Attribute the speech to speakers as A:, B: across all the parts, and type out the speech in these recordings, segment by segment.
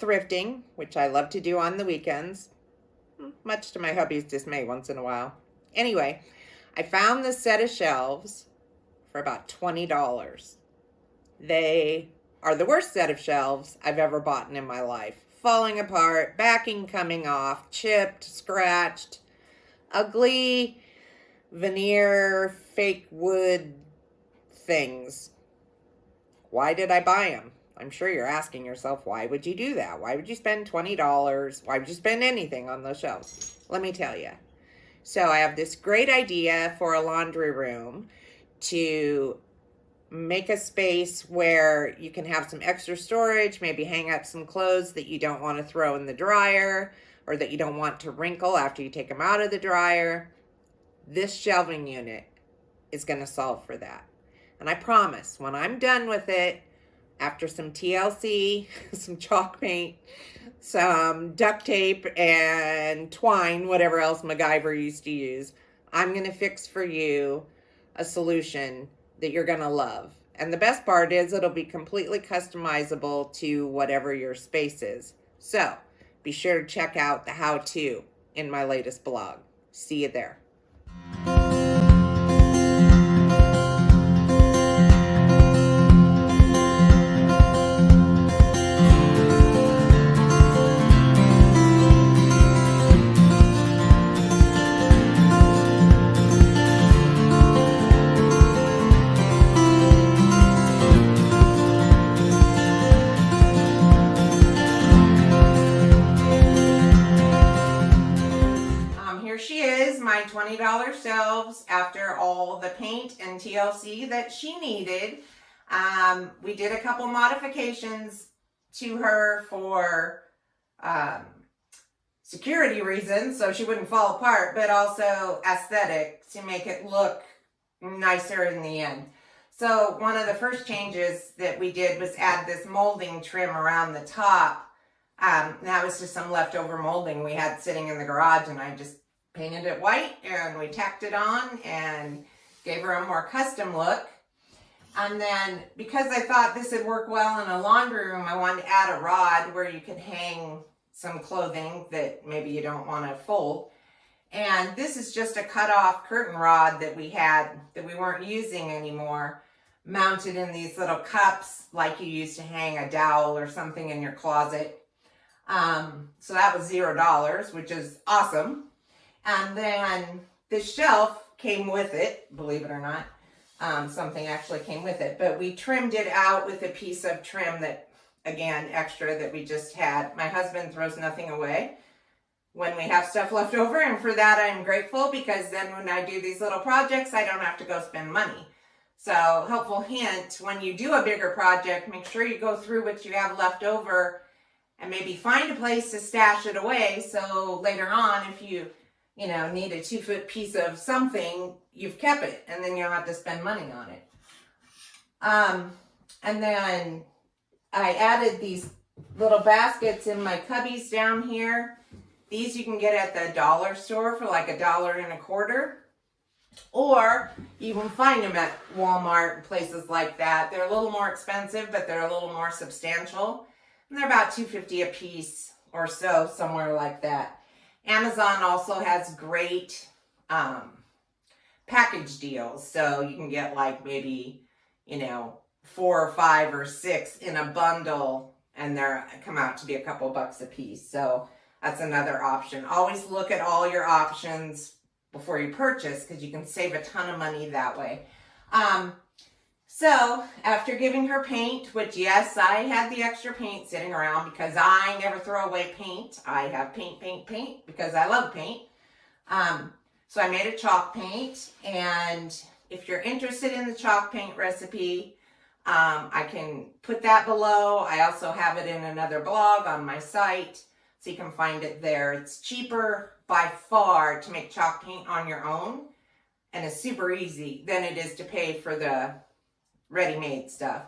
A: thrifting, which I love to do on the weekends, much to my hubby's dismay once in a while. Anyway, I found this set of shelves for about $20. They are the worst set of shelves I've ever bought in my life. Falling apart, backing coming off, chipped, scratched, ugly veneer, fake wood things. Why did I buy them? I'm sure you're asking yourself, why would you do that? Why would you spend $20? Why would you spend anything on those shelves? Let me tell you. So I have this great idea for a laundry room to make a space where you can have some extra storage, maybe hang up some clothes that you don't want to throw in the dryer or that you don't want to wrinkle after you take them out of the dryer. This shelving unit is going to solve for that. And I promise, when I'm done with it, after some TLC, some chalk paint, some duct tape, and twine, whatever else MacGyver used to use, I'm going to fix for you a solution that you're going to love. And the best part is it'll be completely customizable to whatever your space is. So be sure to check out the how-to in my latest blog. See you there. Here she is, my $20 shelves after all the paint and TLC that she needed. We did a couple modifications to her for security reasons, so she wouldn't fall apart, but also aesthetic to make it look nicer in the end. So one of the first changes that we did was add this molding trim around the top. That was just some leftover molding we had sitting in the garage, and I just painted it white and we tacked it on and gave her a more custom look. And then because I thought this would work well in a laundry room, I wanted to add a rod where you could hang some clothing that maybe you don't want to fold. And this is just a cut off curtain rod that we had that we weren't using anymore, mounted in these little cups like you used to hang a dowel or something in your closet. So that was $0, which is awesome. And then the shelf came with it, believe it or not. Something actually came with it. But we trimmed it out with a piece of trim that, again, extra that we just had. My husband throws nothing away when we have stuff left over. And for that, I'm grateful, because then when I do these little projects, I don't have to go spend money. So, helpful hint, when you do a bigger project, make sure you go through what you have left over and maybe find a place to stash it away. So later on, if you need a 2-foot piece of something, you've kept it, and then you don't have to spend money on it. And then I added these little baskets in my cubbies down here. These you can get at the dollar store for like $1.25, or you can find them at Walmart and places like that. They're a little more expensive, but they're a little more substantial, and they're about $2.50 a piece or so, somewhere like that. Amazon also has great package deals. So you can get like maybe, 4 or 5 or 6 in a bundle, and they come out to be a couple bucks a piece. So that's another option. Always look at all your options before you purchase, because you can save a ton of money that way. So after giving her paint, which yes, I had the extra paint sitting around because I never throw away paint. I have paint because I love paint. So I made a chalk paint, and if you're interested in the chalk paint recipe, I can put that below. I also have it in another blog on my site, so you can find it there. It's cheaper by far to make chalk paint on your own, and it's super easy than it is to pay for the ready-made stuff.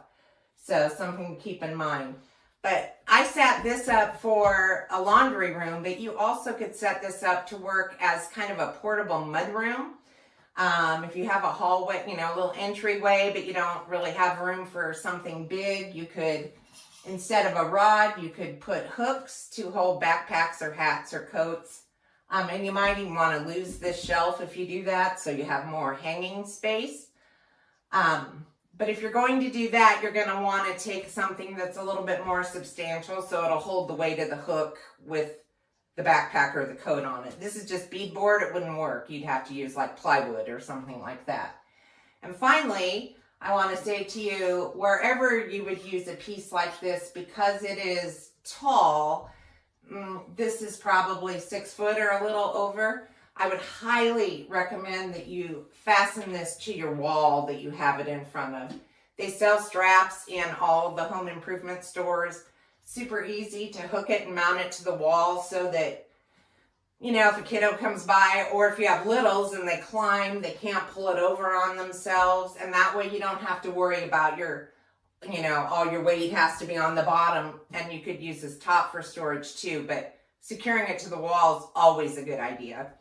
A: So something to keep in mind. But I set this up for a laundry room, but you also could set this up to work as kind of a portable mud room. If you have a hallway, a little entryway, but you don't really have room for something big, you could Instead of a rod, you could put hooks to hold backpacks or hats or coats. And you might even want to lose this shelf if you do that, so you have more hanging space. But if you're going to do that, you're going to want to take something that's a little bit more substantial so it'll hold the weight of the hook with the backpack or the coat on it. This is just beadboard. It wouldn't work. You'd have to use like plywood or something like that. And finally, I want to say to you, wherever you would use a piece like this, because it is tall, this is probably 6 foot or a little over, I would highly recommend that you fasten this to your wall that you have it in front of. They sell straps in all the home improvement stores. Super easy to hook it and mount it to the wall so that, you know, if a kiddo comes by, or if you have littles and they climb, they can't pull it over on themselves. And that way you don't have to worry about your, you know, all your weight has to be on the bottom, and you could use this top for storage too, but securing it to the wall is always a good idea.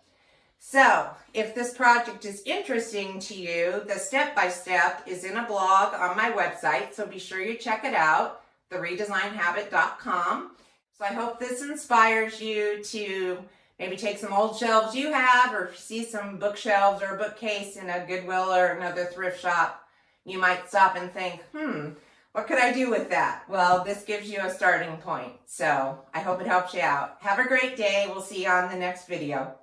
A: So if this project is interesting to you, the step-by-step is in a blog on my website, so be sure you check it out, theredesignhabit.com. So I hope this inspires you to maybe take some old shelves you have, or if you see some bookshelves or a bookcase in a Goodwill or another thrift shop, you might stop and think, what could I do with that? Well, this gives you a starting point. So I hope it helps you out. Have a great day. We'll see you on the next video.